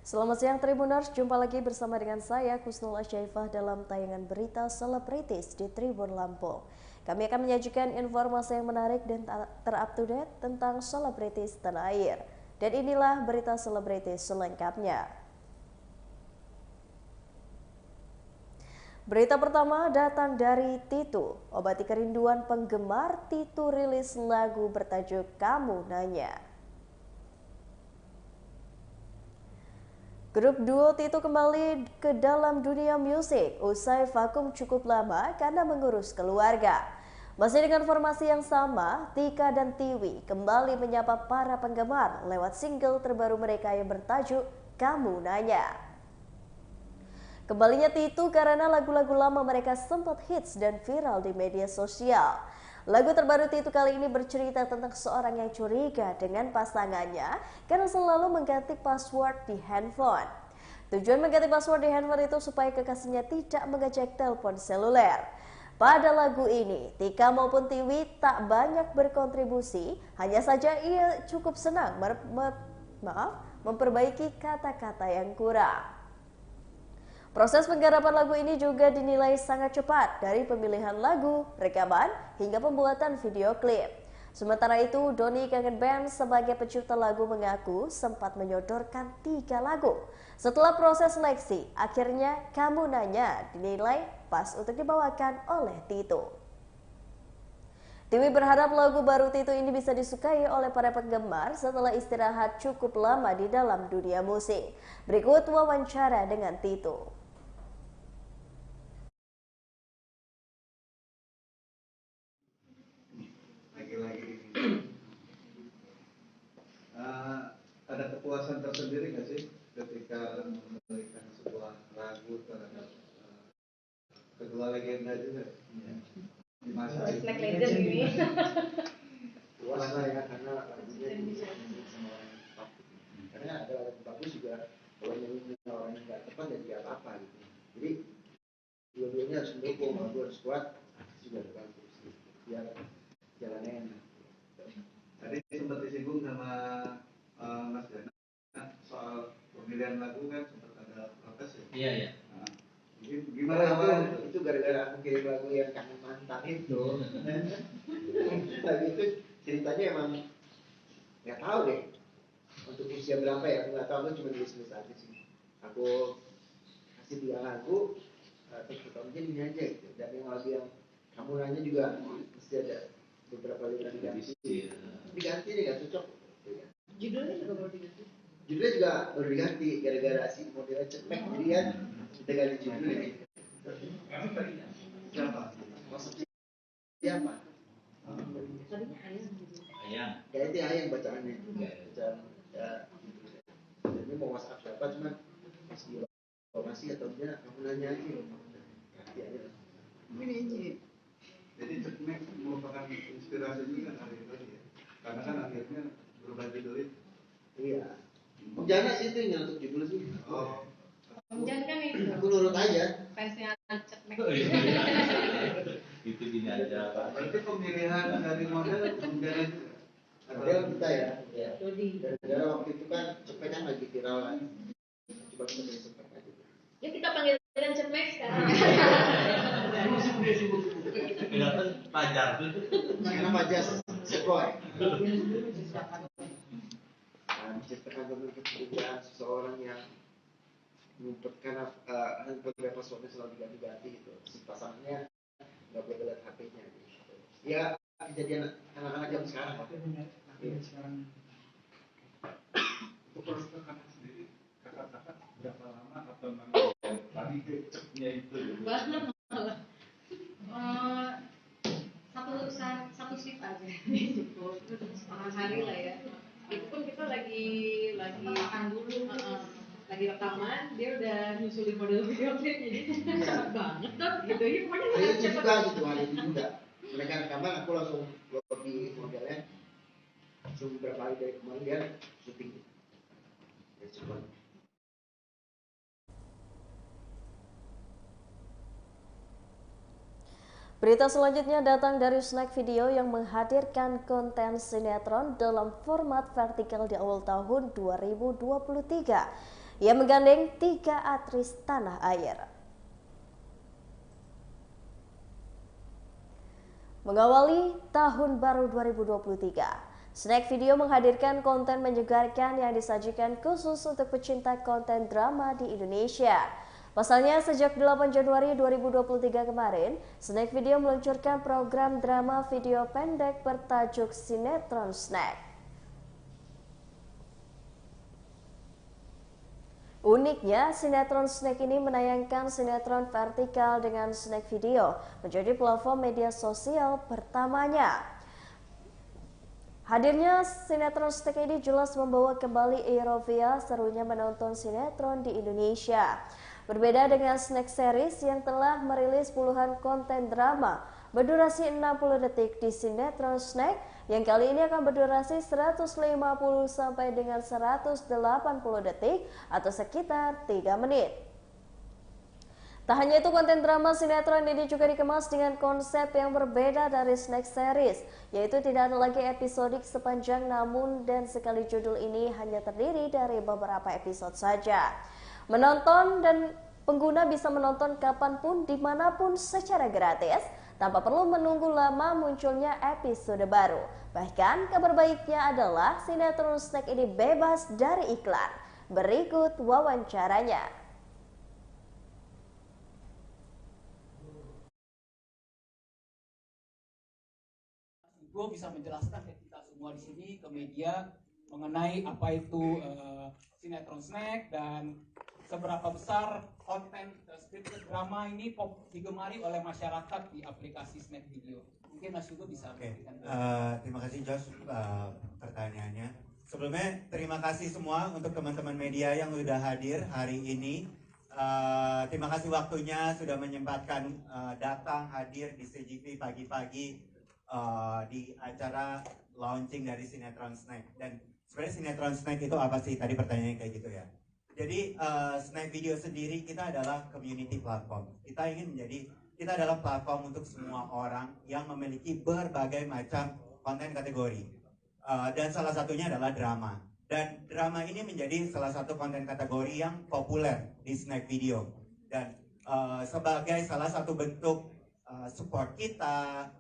Selamat siang Tribuners, jumpa lagi bersama dengan saya Kusnul Asyaifah dalam tayangan berita selebritis di Tribun Lampung. Kami akan menyajikan informasi yang menarik dan terupdate tentang selebritis tanah air. Dan inilah berita selebritis selengkapnya. Berita pertama datang dari Titu. Obati kerinduan penggemar, Titu rilis lagu bertajuk Kamu Nanya. Grup duo Titu kembali ke dalam dunia musik usai vakum cukup lama karena mengurus keluarga. Masih dengan formasi yang sama, Tika dan Tiwi kembali menyapa para penggemar lewat single terbaru mereka yang bertajuk Kamu Nanya. Kembalinya Titu karena lagu-lagu lama mereka sempat hits dan viral di media sosial. Lagu terbaru Titu kali ini bercerita tentang seorang yang curiga dengan pasangannya karena selalu mengganti password di handphone. Tujuan mengganti password di handphone itu supaya kekasihnya tidak mengecek telepon seluler. Pada lagu ini, Tika maupun Tiwi tak banyak berkontribusi, hanya saja ia cukup senang memperbaiki kata-kata yang kurang. Proses penggarapan lagu ini juga dinilai sangat cepat dari pemilihan lagu, rekaman, hingga pembuatan video klip. Sementara itu, Doni Kangen Band sebagai pencipta lagu mengaku sempat menyodorkan 3 lagu. Setelah proses seleksi, akhirnya Kamu Nanya dinilai pas untuk dibawakan oleh Titu. Tiwi berharap lagu baru Titu ini bisa disukai oleh para penggemar setelah istirahat cukup lama di dalam dunia musik. Berikut wawancara dengan Titu. Ada kepuasan tersendiri nggak sih ketika memberikan sebuah lagu terhadap kedua legenda juga di masa itu? Legend ini. Puas lah ya, karena lagunya sama orang yang tepat. Karena ada lagu bagus juga, kalau nyanyi orang yang nggak tepat ya tidak apa-apa gitu. Jadi dua-duanya harus mendukung, lagu harus kuat, juga ada bagus. Biar jalannya enak. Tadi sempat disinggung sama Mas Jana soal pemilihan lagu kan sempat ada protes ya? Iya, iya. Nah, gimana awalnya? Itu gara-gara aku kirim lagu yang kangen mantan itu. Lagu itu ceritanya emang nggak tahu deh untuk usia berapa ya, aku nggak tahu, aku cuma nulis aja sih. Aku kasih 2 lagu, terus ketemu ini aja gitu. Dan yang lagu yang Kamu Nanya juga mesti ada beberapa lagu yang diganti nih, nggak cocok. Judulnya juga baru diganti. Judulnya juga baru diganti gara-gara si modelnya cemek, jadi kan kita ganti judulnya. Siapa? Maksudnya siapa? Tadinya ayam gitu. Ayang. Ya itu ayam bacaannya. Bacaan ya. Ini mau WhatsApp siapa, cuman pas di lokasi atau dia Kamu Nanya aja. Ganti aja. Ini. Jadi Cekmek merupakan inspirasi juga dari itu ya. Karena kan akhirnya berubah judul itu. Iya. Jangan sih itu yang untuk judul sih. Oh. Om Jan kan itu. Aku nurut aja. Fansnya Cekmek. Itu gini aja, Pak. Berarti pemilihan dari model menjadi Model kita ya. Ya. Dodi. Gara-gara waktu itu kan Cepet kan lagi viral kan. Coba kita pilih Cepet aja. Ya kita panggilan Cekmek sekarang. Kelihatan Pajar tuh. Karena Pajas Sekoy. Menciptakan pekerjaan seseorang yang mengumpulkan handphone passwordnya selalu diganti-ganti gitu. Si pasangannya nggak boleh lihat HP-nya gitu. Ya kejadian anak-anak jam sekarang. sekarang. Untuk proses kakak sendiri, kakak berapa lama atau memang tadi cepnya itu? Banget malah. Satu shift aja cukup, setengah hari lah ya. Itu pun kita lagi makan dulu, lagi rekaman, dia udah nyusulin model video klip, jadi cepet banget tuh gitu ya. Pokoknya Itu cepet juga gitu, hari itu juga. Mereka rekaman, aku langsung lobby modelnya. Langsung berapa hari dari kemarin dia syuting. Ya cepat. Berita selanjutnya datang dari Snack Video yang menghadirkan konten sinetron dalam format vertikal di awal tahun 2023. Ia menggandeng 3 aktris tanah air. Mengawali tahun baru 2023, Snack Video menghadirkan konten menyegarkan yang disajikan khusus untuk pecinta konten drama di Indonesia. Pasalnya, sejak 8 Januari 2023 kemarin, Snack Video meluncurkan program drama video pendek bertajuk Sinetron Snack. Uniknya, sinetron Snack ini menayangkan sinetron vertikal dengan Snack Video menjadi platform media sosial pertamanya. Hadirnya sinetron Snack ini jelas membawa kembali euforia serunya menonton sinetron di Indonesia. Berbeda dengan Snack Series yang telah merilis puluhan konten drama berdurasi 60 detik di sinetron Snack, yang kali ini akan berdurasi 150 sampai dengan 180 detik atau sekitar 3 menit. Tak hanya itu, konten drama sinetron ini juga dikemas dengan konsep yang berbeda dari Snack Series, yaitu tidak ada lagi episodik sepanjang, namun dan sekali judul ini hanya terdiri dari beberapa episode saja. Menonton dan pengguna bisa menonton kapanpun, dimanapun secara gratis, tanpa perlu menunggu lama munculnya episode baru. Bahkan kabar baiknya adalah sinetron Snack ini bebas dari iklan. Berikut wawancaranya. Gue bisa menjelaskan ke kita semua di sini, ke media, mengenai apa itu sinetron Snack dan seberapa besar konten scripted drama ini digemari oleh masyarakat di aplikasi Snack Video. Mungkin Mas Hugo bisa memberikan. Terima kasih Josh pertanyaannya. Sebelumnya terima kasih semua untuk teman-teman media yang sudah hadir hari ini. Terima kasih waktunya sudah menyempatkan datang hadir di CGV pagi-pagi di acara launching dari sinetron Snack. Dan sebenarnya sinetron Snack itu apa sih? Tadi pertanyaannya kayak gitu ya. Jadi Snack Video sendiri kita adalah community platform. Kita adalah platform untuk semua orang yang memiliki berbagai macam konten kategori. Dan salah satunya adalah drama. Dan drama ini menjadi salah satu konten kategori yang populer di Snack Video. Dan sebagai salah satu bentuk support kita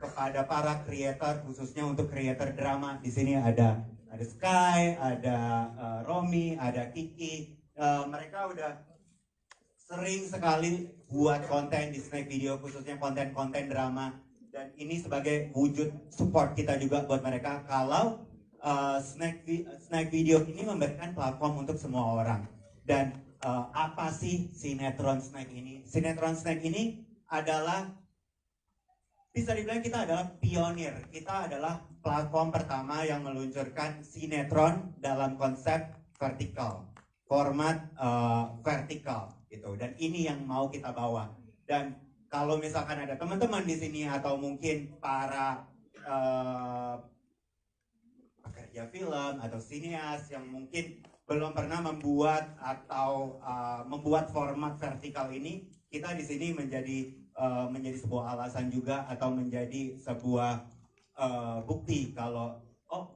kepada para creator, khususnya untuk creator drama, di sini ada Sky, ada Romi, ada Kiki. Mereka udah sering sekali buat konten di Snack Video, khususnya konten-konten drama. Dan ini sebagai wujud support kita juga buat mereka kalau Snack Video ini memberikan platform untuk semua orang. Dan apa sih sinetron Snack ini? Sinetron Snack ini adalah, bisa dibilang kita adalah pionir. Kita adalah platform pertama yang meluncurkan sinetron dalam konsep vertikal, format vertikal gitu. Dan ini yang mau kita bawa. Dan kalau misalkan ada teman-teman di sini atau mungkin para pekerja film atau sineas yang mungkin belum pernah membuat atau membuat format vertikal ini, kita di sini menjadi sebuah alasan juga atau menjadi sebuah bukti kalau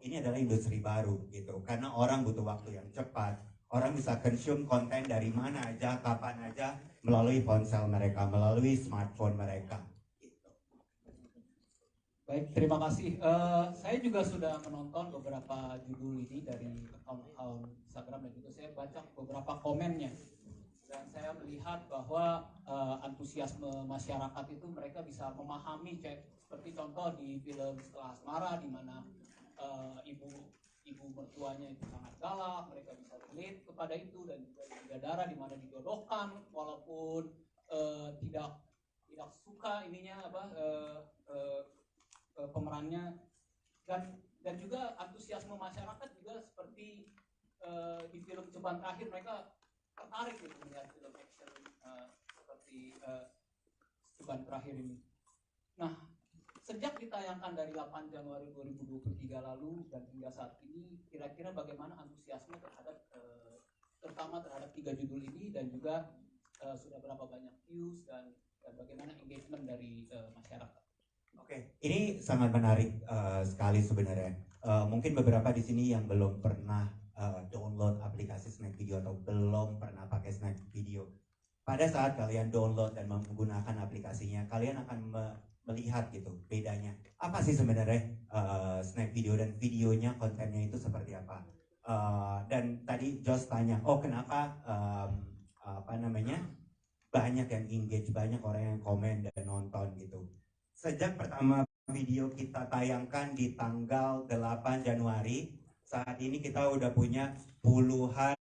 ini adalah industri baru gitu, karena orang butuh waktu yang cepat, orang bisa consume konten dari mana aja, kapan aja, melalui ponsel mereka, melalui smartphone mereka gitu. Baik, terima kasih. Saya juga sudah menonton beberapa judul ini dari akun Instagram, dan juga saya baca beberapa komennya. Dan saya melihat bahwa antusiasme masyarakat itu mereka bisa memahami, seperti contoh di film Setelah Asmara, di mana ibu mertuanya itu sangat galak, mereka bisa relate kepada itu, dan juga di Bidadara di mana dijodohkan walaupun tidak suka ininya pemerannya, dan juga antusiasme masyarakat juga seperti di film Ceban Terakhir, mereka tertarik gitu melihat film action seperti Ceban Terakhir ini. Nah, sejak ditayangkan dari 8 Januari 2023 lalu dan hingga saat ini, kira-kira bagaimana antusiasme terhadap terutama terhadap 3 judul ini, dan juga sudah berapa banyak views dan dan bagaimana engagement dari masyarakat? Oke, ini sangat menarik sekali sebenarnya. Mungkin beberapa di sini yang belum pernah download aplikasi Snack Video atau belum pernah pakai Snack Video. Pada saat kalian download dan menggunakan aplikasinya, kalian akan melihat gitu bedanya. Apa sih sebenarnya Snack Video dan videonya, kontennya itu seperti apa? Dan tadi Josh tanya, oh kenapa banyak yang engage, banyak orang yang komen dan nonton gitu. Sejak pertama video kita tayangkan di tanggal 8 Januari, saat ini kita udah punya puluhan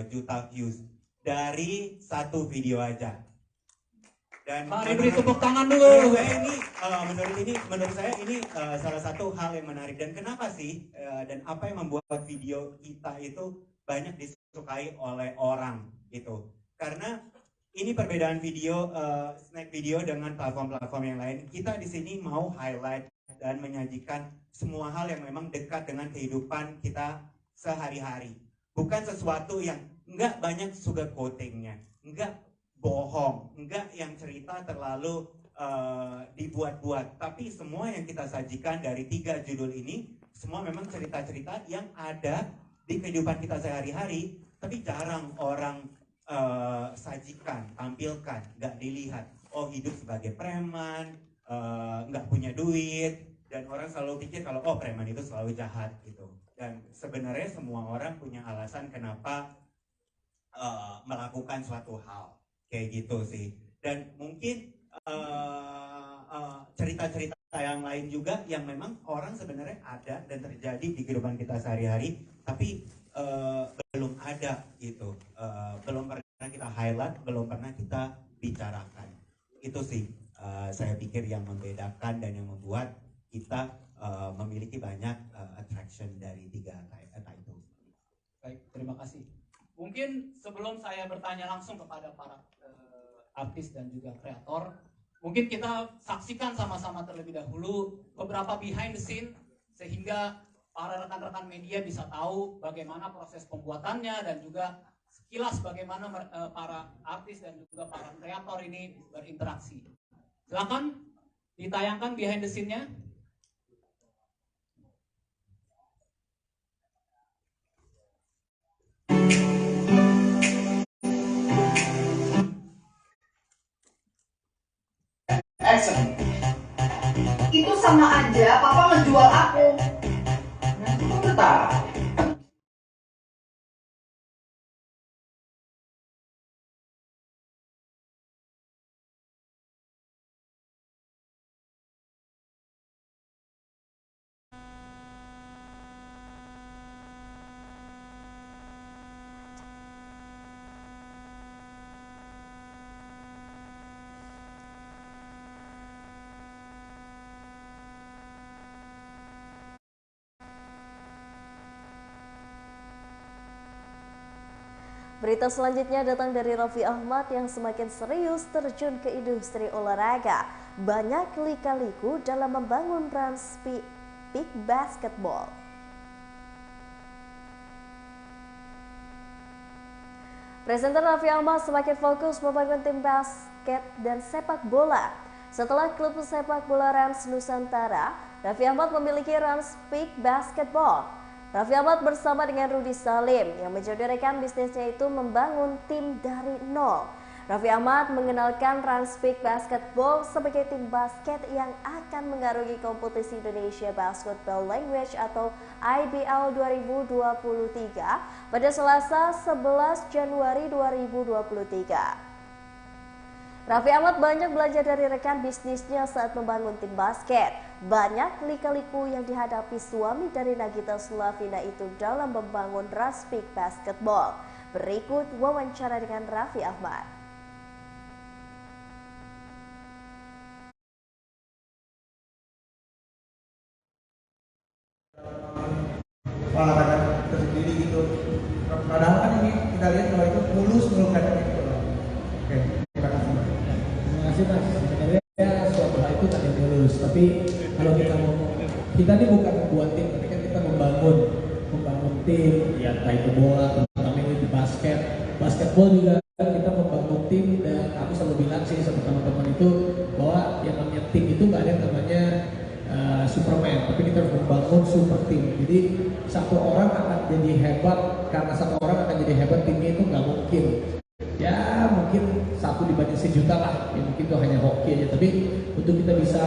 juta views dari satu video aja. Dan Mari beri tepuk tangan dulu. Menurut saya ini salah satu hal yang menarik. Dan kenapa sih dan apa yang membuat video kita itu banyak disukai oleh orang gitu? Karena ini perbedaan video Snack Video dengan platform-platform yang lain. Kita di sini mau highlight dan menyajikan semua hal yang memang dekat dengan kehidupan kita sehari-hari. Bukan sesuatu yang enggak banyak sugar coatingnya, enggak bohong, enggak yang cerita terlalu dibuat-buat. Tapi semua yang kita sajikan dari 3 judul ini, semua memang cerita-cerita yang ada di kehidupan kita sehari-hari, tapi jarang orang sajikan, tampilkan, nggak dilihat. Oh, hidup sebagai preman, nggak punya duit, dan orang selalu pikir kalau oh preman itu selalu jahat gitu. Dan sebenarnya semua orang punya alasan kenapa melakukan suatu hal kayak gitu sih. Dan mungkin cerita-cerita yang lain juga yang memang orang sebenarnya ada dan terjadi di kehidupan kita sehari-hari, tapi belum ada gitu, belum pernah kita highlight, belum pernah kita bicarakan. Itu sih saya pikir yang membedakan dan yang membuat kita memiliki banyak attraction dari 3 itu. Baik, terima kasih. Mungkin sebelum saya bertanya langsung kepada para artis dan juga kreator, mungkin kita saksikan sama-sama terlebih dahulu beberapa behind the scene sehingga para rekan-rekan media bisa tahu bagaimana proses pembuatannya dan juga sekilas bagaimana para artis dan juga para kreator ini berinteraksi. Silakan ditayangkan behind the scene-nya. Action. Itu sama aja papa ngejual aku. Nanti kok tetap. Berita selanjutnya datang dari Raffi Ahmad yang semakin serius terjun ke industri olahraga. Banyak lika-liku dalam membangun Rans Peak Basketball. Presenter Raffi Ahmad semakin fokus membangun tim basket dan sepak bola. Setelah klub sepak bola Rans Nusantara, Raffi Ahmad memiliki Rans Peak Basketball. Raffi Ahmad bersama dengan Rudy Salim yang menjadi rekan bisnisnya itu membangun tim dari nol. Raffi Ahmad mengenalkan Rans Peak Basketball sebagai tim basket yang akan mengarungi kompetisi Indonesia Basketball Language atau IBL 2023 pada Selasa 11 Januari 2023. Raffi Ahmad banyak belajar dari rekan bisnisnya saat membangun tim basket. Banyak lika-liku yang dihadapi suami dari Nagita Slavina itu dalam membangun Rans Peak Basketball. Berikut wawancara dengan Raffi Ahmad. Olahraga tersendiri gitu. Padahal kan ini kita lihat kalau itu mulus kan gitu. Oke, terima kasih. Terima kasih Mas. Sebenarnya suatu hal itu tak ada mulus, tapi kalau kita ngomong, kita ini bukan membuat tim, tapi kan kita membangun tim, ya entah itu bola, terutama ini di basketball juga kita membangun tim tim, dan aku selalu bilang sih sama teman-teman itu bahwa yang namanya tim itu nggak ada yang namanya Superman, tapi kita harus membangun super tim. Jadi satu orang akan jadi hebat karena satu orang akan jadi hebat, timnya itu nggak mungkin. Ya mungkin 1 dibanding 1 juta lah, ya mungkin itu hanya hoki aja. Tapi untuk kita bisa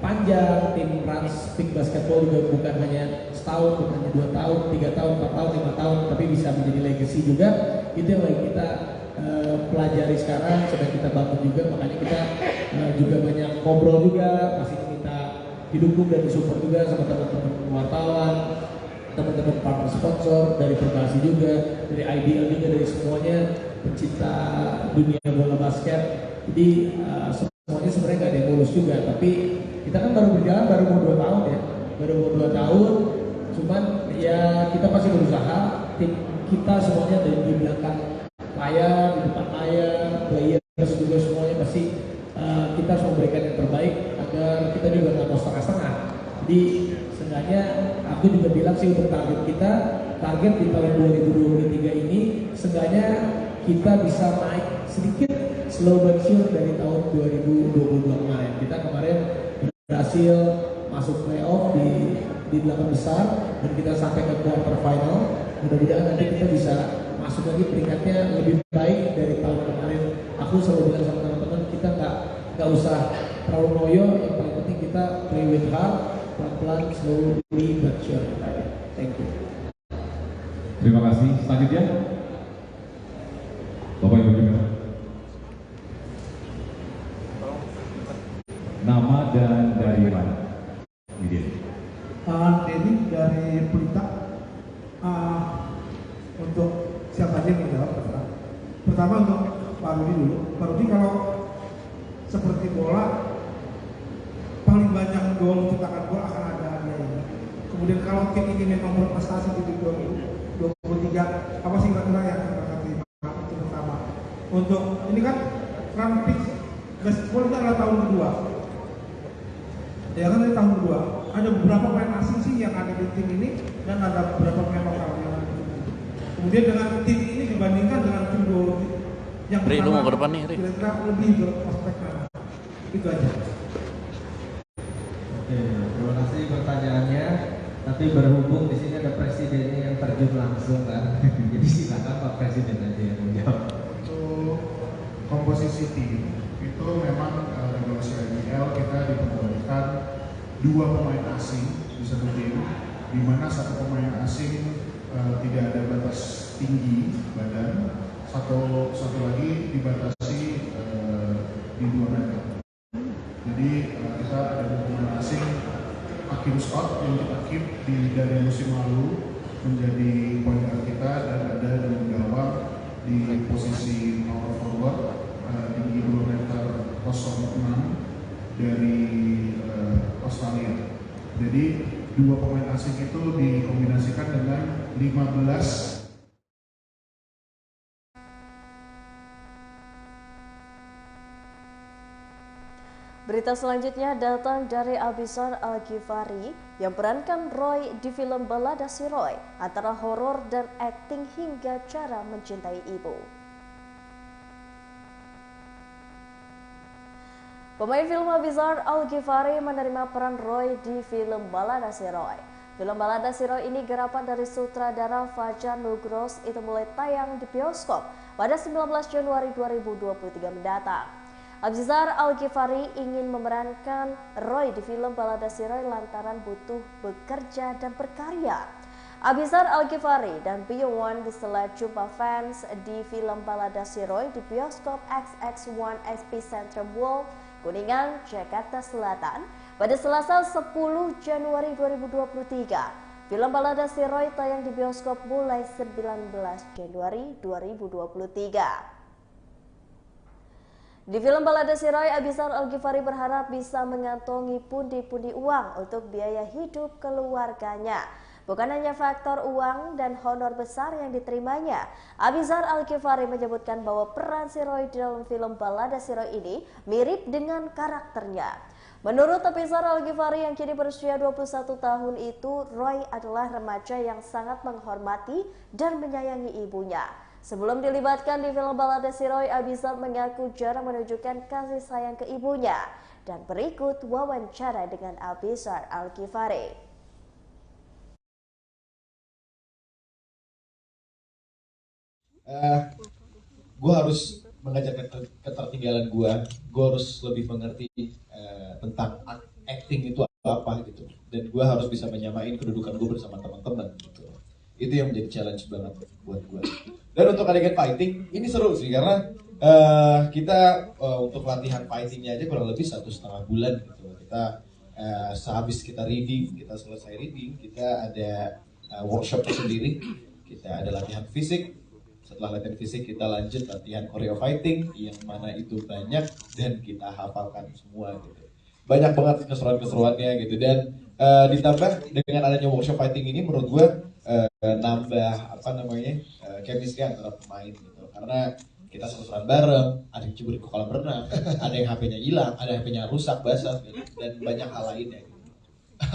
panjang, tim Rans Peak Basketball juga bukan hanya setahun, bukan hanya 2 tahun, 3 tahun, 4 tahun, 5 tahun, tapi bisa menjadi legacy juga. Itu yang lagi kita pelajari sekarang, sedang kita bangun juga. Makanya kita juga banyak ngobrol juga, masih minta didukung dan disupport juga sama teman-teman wartawan, teman-teman partner sponsor, dari Perbasi juga, dari IBL juga, dari semuanya pencinta dunia bola basket. Jadi semuanya sebenarnya nggak ada yang lulus juga, tapi kita kan baru berjalan baru mau 2 tahun ya, baru mau 2 tahun. Cuman ya kita pasti berusaha, tim kita semuanya dari di belakang layar, di depan layar, players juga semuanya pasti kita harus memberikan yang terbaik agar kita juga nggak mau setengah-setengah. Jadi seenggaknya aku juga bilang sih untuk target kita, target di tahun 2023 ini seenggaknya kita bisa naik sedikit slow but sure dari tahun 2022 kemarin. Kita kemarin berhasil masuk playoff di 8 besar dan kita sampai ke quarter final. Mudah-mudahan nanti kita bisa masuk lagi peringkatnya lebih baik dari tahun kemarin. Aku selalu bilang sama teman-teman, kita nggak usah terlalu loyo, yang paling penting kita play with heart, pelan-pelan, slowly but sure. Thank you. Terima kasih. Selanjutnya, Bapak Ibu juga. Nama dan dari mana? Denny dari Pelita. Untuk siapa aja yang menjawab terserah. Pertama untuk Pak Rudi dulu. Pak Rudi, kalau seperti bola, paling banyak gol menciptakan gol akan ada hadiahnya. Kemudian kalau tim ini memang berprestasi di 2023, apa sih kira-kira yang akan terima? Itu pertama. Untuk ini kan Rans Peak Basketball itu adalah tahun kedua. Ya kan, dari tahun kedua. Ada beberapa pemain asing sih yang ada di tim ini dan ada beberapa pemain lokal yang ada di tim ini. Kemudian dengan tim ini dibandingkan dengan tim yang Ri, lu mau ke depan nih, Ri. kira-kira lebih berprospek mana? Itu aja. Oke, terima kasih pertanyaannya. Tapi berhubung di sini ada presidennya yang terjun langsung kan, jadi silakan Pak Presiden aja yang menjawab. Untuk komposisi tim itu memang regulasi IBL kita diperbolehkan 2 pemain asing di satu tim, di mana 1 pemain asing tidak ada batas tinggi badan, satu lagi dibatasi di 2 meter. Jadi kita ada 2 pemain asing, Hakim Scott yang kita keep dari musim lalu menjadi point guard kita, dan ada dengan gawang di posisi power forward tinggi 2 meter 06 dari Australia. Jadi 2 pemain asing itu dikombinasikan dengan 15. Berita selanjutnya datang dari Abizar Al-Ghifari yang perankan Roy di film Balada Si Roy, antara horor dan akting hingga cara mencintai ibu. Pemain film Abizar Al-Ghifari menerima peran Roy di film Balada Si Roy. Film Balada Si Roy ini garapan dari sutradara Fajar Nugros, itu mulai tayang di bioskop pada 19 Januari 2023 mendatang. Abizar Al-Ghifari ingin memerankan Roy di film Balada Si Roy lantaran butuh bekerja dan berkarya. Abizar Al-Ghifari dan Byung-won disela jumpa fans di film Balada Si Roy di bioskop XX1 Epicentrum World, Kuningan, Jakarta Selatan pada Selasa 10 Januari 2023. Film Balada Si Roy tayang di bioskop mulai 19 Januari 2023. Di film Balada Si Roy, Abizar Al-Ghifari berharap bisa mengantongi pundi-pundi uang untuk biaya hidup keluarganya. Bukan hanya faktor uang dan honor besar yang diterimanya, Abizar Al-Ghifari menyebutkan bahwa peran Si Roy di dalam film Balada Si Roy ini mirip dengan karakternya. Menurut Abizar Al-Ghifari yang kini berusia 21 tahun itu, Roy adalah remaja yang sangat menghormati dan menyayangi ibunya. Sebelum dilibatkan di film Balada Si Roy, Abizar mengaku jarang menunjukkan kasih sayang ke ibunya. Dan berikut wawancara dengan Abizar Al-Ghifari. Gue harus mengajar ketertinggalan gue harus lebih mengerti tentang acting itu apa gitu, dan gue harus bisa menyamain kedudukan gue bersama teman-teman gitu. Itu yang menjadi challenge banget buat gue. Dan untuk adegan fighting ini seru sih karena kita untuk latihan fightingnya aja kurang lebih 1,5 bulan gitu. Kita sehabis kita selesai reading, kita ada workshop sendiri, kita ada latihan fisik. Setelah latihan fisik kita lanjut latihan choreo fighting yang mana itu banyak dan kita hafalkan semua gitu. Banyak banget keseruan-keseruannya gitu, dan ditambah dengan adanya workshop fighting ini menurut gue nambah chemistry antara pemain gitu. Karena kita seru-seruan bareng, ada yang cebur ke kolam renang, ada yang HP-nya hilang, ada yang HP-nya rusak basah gitu, dan banyak hal lainnya gitu.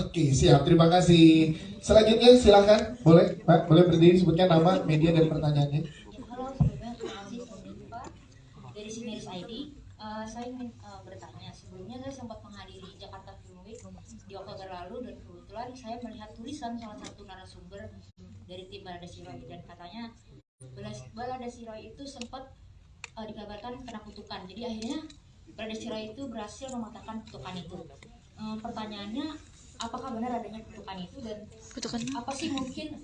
Oke, siap. Terima kasih. Selanjutnya silakan, boleh Pak, boleh berdiri sebutkan nama, media dan pertanyaannya. Halo, sebelumnya terima kasih Pak dari Sineris ID. Saya ingin bertanya, sebelumnya saya sempat menghadiri Jakarta Film Week di Oktober lalu dan kebetulan saya melihat tulisan salah satu narasumber dari tim Balada Si Roy, dan katanya Balada Si Roy itu sempat dikabarkan kena kutukan. Jadi akhirnya Balada Si Roy itu berhasil mematahkan kutukan itu. Pertanyaannya, apakah benar adanya kutukan itu, dan apa sih mungkin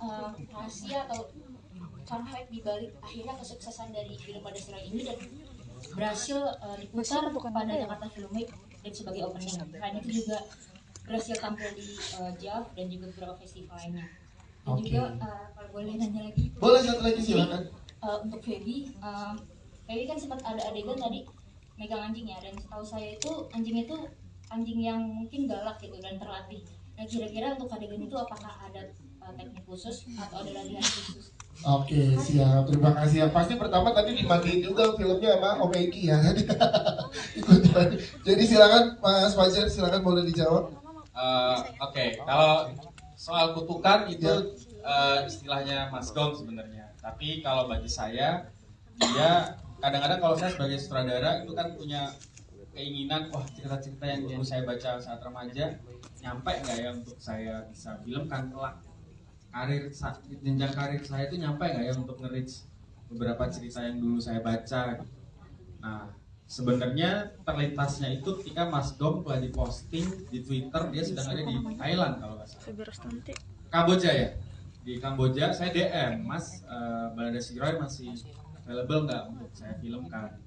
rahasia atau fun fact di balik akhirnya kesuksesan dari film Balada Si Roy ini dan berhasil diputar pada Jakarta Film Week dan sebagai opening. Selain itu juga berhasil tampil di JAV dan juga beberapa festival lainnya. Dan juga kalau boleh nanya lagi. Boleh, satu lagi silakan. Untuk Feby kan sempat ada adegan tadi megang anjing ya, dan setahu saya itu anjing yang mungkin galak gitu dan terlatih. Nah, kira-kira untuk adegan itu apakah ada teknik khusus atau ada latihan khusus? Oke, siap. Terima kasih. Yang pasti pertama tadi dimatiin juga filmnya sama Om Eki ya. Jadi silakan Mas Fajar, silakan boleh dijawab. Oke, kalau soal kutukan itu istilahnya Mas Gong sebenarnya. Tapi kalau bagi saya, dia kadang-kadang kalau saya sebagai sutradara itu kan punya keinginan, wah cerita-cerita yang dulu saya baca saat remaja nyampe nggak ya untuk saya bisa filmkan kelak. Jenjang karir saya itu nyampe nggak ya untuk nge-reach beberapa cerita yang dulu saya baca. Nah, sebenarnya terlintasnya itu ketika Mas Dom lagi posting di Twitter, dia sedang ada di Thailand kalau nggak salah. Kamboja ya. Di Kamboja saya DM, Mas Balada Si Roy masih available nggak untuk saya filmkan?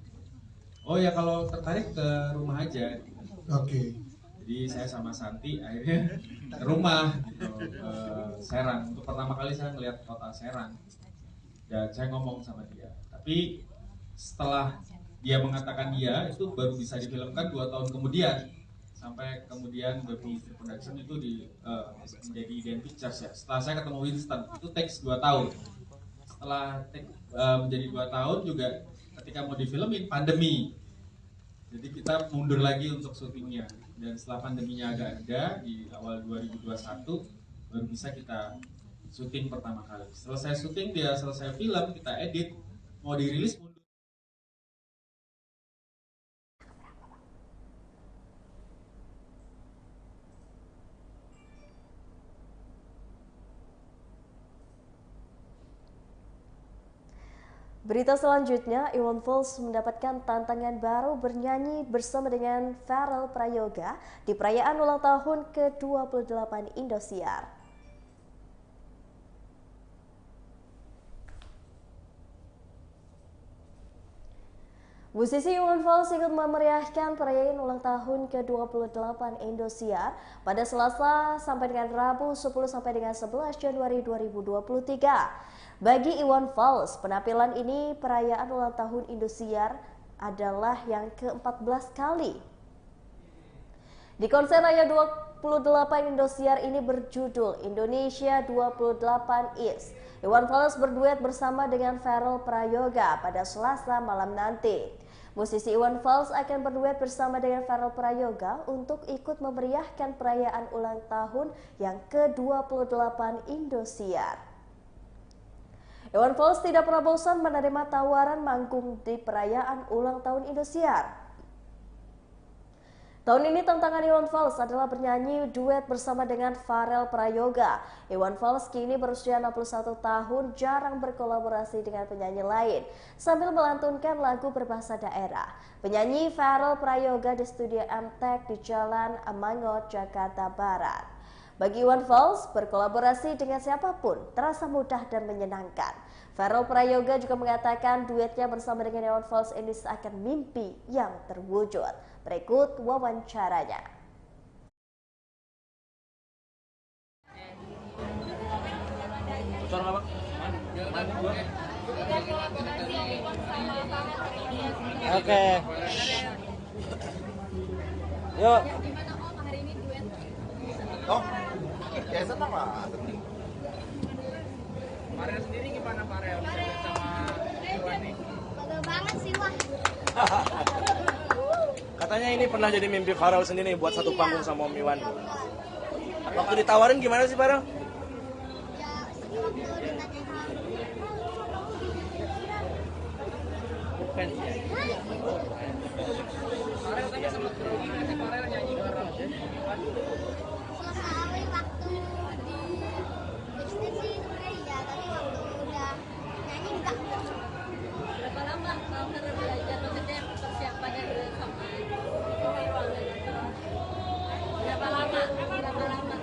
Oh ya, kalau tertarik ke rumah aja. Oke. Jadi saya sama Santi akhirnya ke rumah gitu, Serang. Untuk pertama kali saya melihat kota Serang dan saya ngomong sama dia. Tapi setelah dia mengatakan dia, itu baru bisa difilmkan 2 tahun kemudian. Sampai kemudian Baby Production itu menjadi Iden Pictures ya. Setelah saya ketemu Winston, itu takes 2 tahun. Setelah menjadi 2 tahun juga ketika mau difilmin pandemi. Jadi kita mundur lagi untuk syutingnya. Dan setelah pandeminya agak reda di awal 2021 baru bisa kita syuting pertama kali. Selesai syuting, dia selesai film, kita edit, mau dirilis mundur. Berita selanjutnya, Iwan Fals mendapatkan tantangan baru bernyanyi bersama dengan Pharrell Prayoga di perayaan ulang tahun ke-28 Indosiar. Musisi Iwan Fals ikut memeriahkan perayaan ulang tahun ke-28 Indosiar pada Selasa sampai dengan Rabu 10 sampai dengan 11 Januari 2023. Bagi Iwan Fals, penampilan ini perayaan ulang tahun Indosiar adalah yang ke-14 kali. Di konser raya 28 Indosiar ini berjudul Indonesia 28 Is. Iwan Fals berduet bersama dengan Pharrell Prayoga pada Selasa malam nanti. Musisi Iwan Fals akan berduet bersama dengan Pharrell Prayoga untuk ikut memeriahkan perayaan ulang tahun yang ke-28 Indosiar. Iwan Fals tidak pernah bosan menerima tawaran manggung di perayaan ulang tahun Indosiar. Tahun ini tantangan Iwan Fals adalah bernyanyi duet bersama dengan Pharrell Prayoga. Iwan Fals kini berusia 61 tahun, jarang berkolaborasi dengan penyanyi lain sambil melantunkan lagu berbahasa daerah. Penyanyi Pharrell Prayoga di studio MTech di Jalan Mangot, Jakarta Barat. Bagi Iwan Fals, berkolaborasi dengan siapapun terasa mudah dan menyenangkan. Pharrell Prayoga juga mengatakan duetnya bersama dengan Iwan Fals ini seakan mimpi yang terwujud. Berikut wawancaranya. Oke. Yuk. Oh, ya senang lah. Farel sendiri gimana Farel? Sama Iwan nih? Bangga banget sih wah. Katanya ini pernah jadi mimpi Farel sendiri buat satu panggung sama Om Iwan. Waktu ditawarin gimana sih Farel? Fans ya? Farel tanya sama Krogi ngasih Farel nyanyi bareng. Selesai waktu di backstage sih sebenarnya ya, tapi waktu udah nyanyi enggak. Berapa lama Farel belajar maksudnya persiapannya dulu sama berapa lama?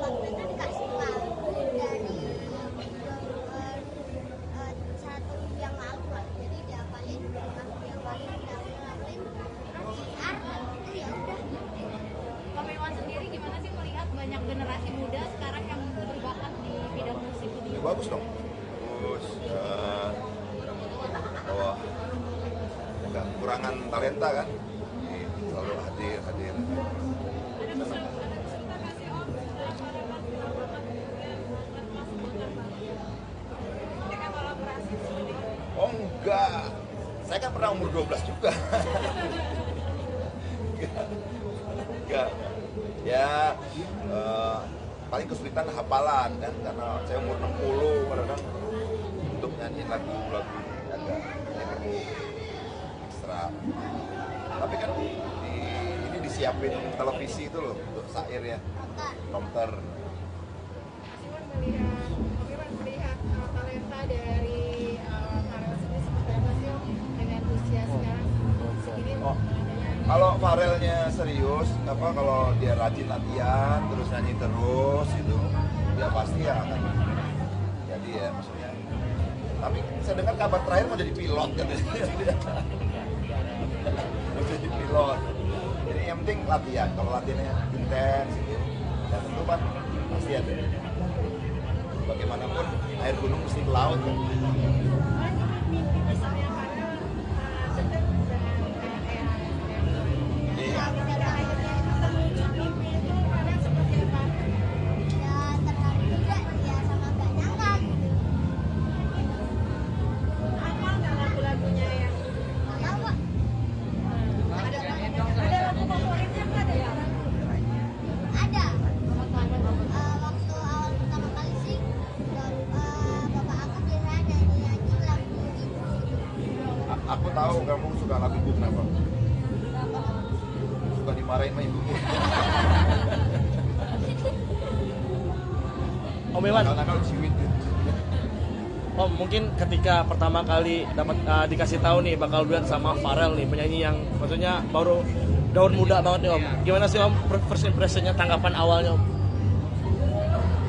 Waktu itu dikasih lagu dari satu yang lalu lah, jadi diapalin lagu yang paling diapalin PR itu ya udah. Om Iwan sendiri gimana sih melihat banyak generasi muda sekarang yang berbakat di bidang musik ini? Ya, bagus dong. Bagus. Bahwa nggak kekurangan talenta kan, selalu hadir. Oh enggak, saya kan pernah umur 12 juga. Enggak. Ya paling kesulitan hafalan kan, karena saya umur 60 kadang untuk nyanyiin lagu-lagu agak perlu ekstra. Tapi kan ini disiapin televisi itu loh untuk syair ya, prompter. Melihat talenta dari Farel sendiri seperti apa sih dengan usia sekarang segini? Kalau Farelnya serius, kalau dia rajin latihan terus nyanyi terus itu, dia pasti akan jadi ya maksudnya. Tapi saya dengar kabar terakhir mau jadi pilot katanya. Mau jadi pilot. Jadi yang penting latihan. Kalau latihannya intens gitu, ya tentu kan pasti ada. Bagaimanapun air gunung mesti ke laut kan. Aku tahu kamu suka lagu ibu kenapa? Suka dimarahin sama ibu. Om Iwan. Nakal-nakal ciwit gitu. Om, mungkin ketika pertama kali dapat dikasih tahu nih bakal duet sama Pharrell nih, penyanyi yang maksudnya baru daun muda banget nih Om. Gimana sih Om first impression-nya, tanggapan awalnya Om?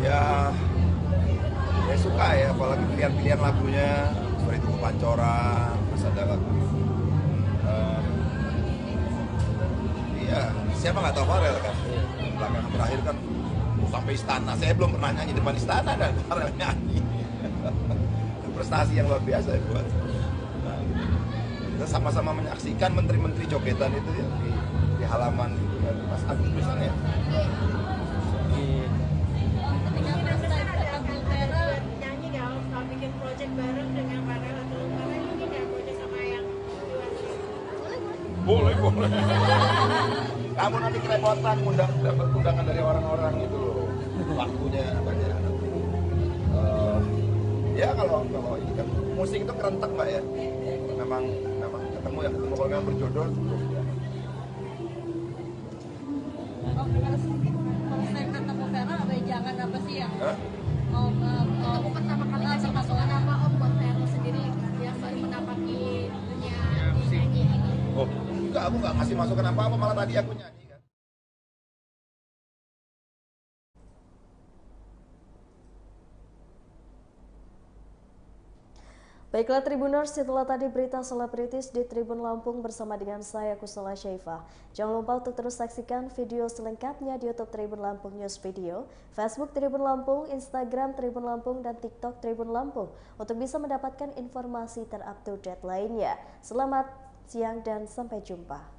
Ya suka ya, apalagi pilihan-pilihan lagunya seperti itu Pancoran, terus ada lagu iya, siapa nggak tahu Pharrell kan? Belakangan terakhir kan sampai istana, saya belum pernah nyanyi depan istana dan Pharrell nyanyi. Prestasi yang luar biasa ya buat. Nah, kita sama-sama menyaksikan menteri-menteri jogetan itu ya di halaman gitu kan, Mas Agus misalnya. Nyanyi nggak kalau bikin project bareng dengan Pharrell atau Pharrell ini nggak project sama yang Boleh. Kamu nanti kerepotan dapat undangan dari orang-orang itu loh. Waktu lagunya banyak. Ya kalau ini kan musik itu kerentak mbak ya. Memang ketemu kalau memang berjodoh. Konsep ketemu Vera apa jangan apa sih ya? Ketemu pertama kali kasih masukan apa Om buat Vera sendiri yang baru mendapati dunia nyanyi ini? Oh enggak, aku nggak ngasih masukan apa-apa, malah tadi aku nyanyi kan. Baiklah Tribuners, setelah tadi berita selebritis di Tribun Lampung bersama dengan saya Kusala Syaifah. Jangan lupa untuk terus saksikan video selengkapnya di YouTube Tribun Lampung News Video, Facebook Tribun Lampung, Instagram Tribun Lampung, dan TikTok Tribun Lampung untuk bisa mendapatkan informasi ter-up-to-date lainnya. Selamat siang dan sampai jumpa.